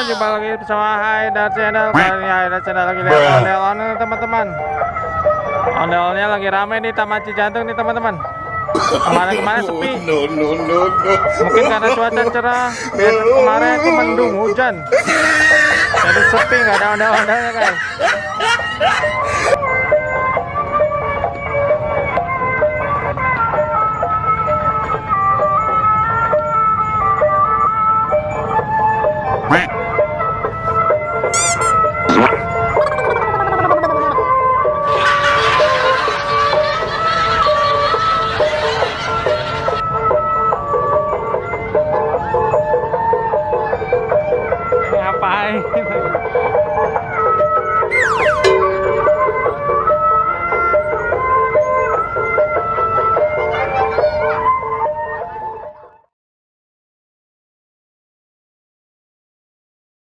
jumpa lagi bersama Haidar Channel. Kali ini Haidar Channel lagi lihat ondel-ondel teman-teman. Ondel-ondelnya lagi rame di Taman Cijantung nih teman-teman. Kemarin sepi. Mungkin karena cuaca cerah. Kemarin itu mendung hujan. Jadi sepi, nggak ada ondel-ondelnya guys.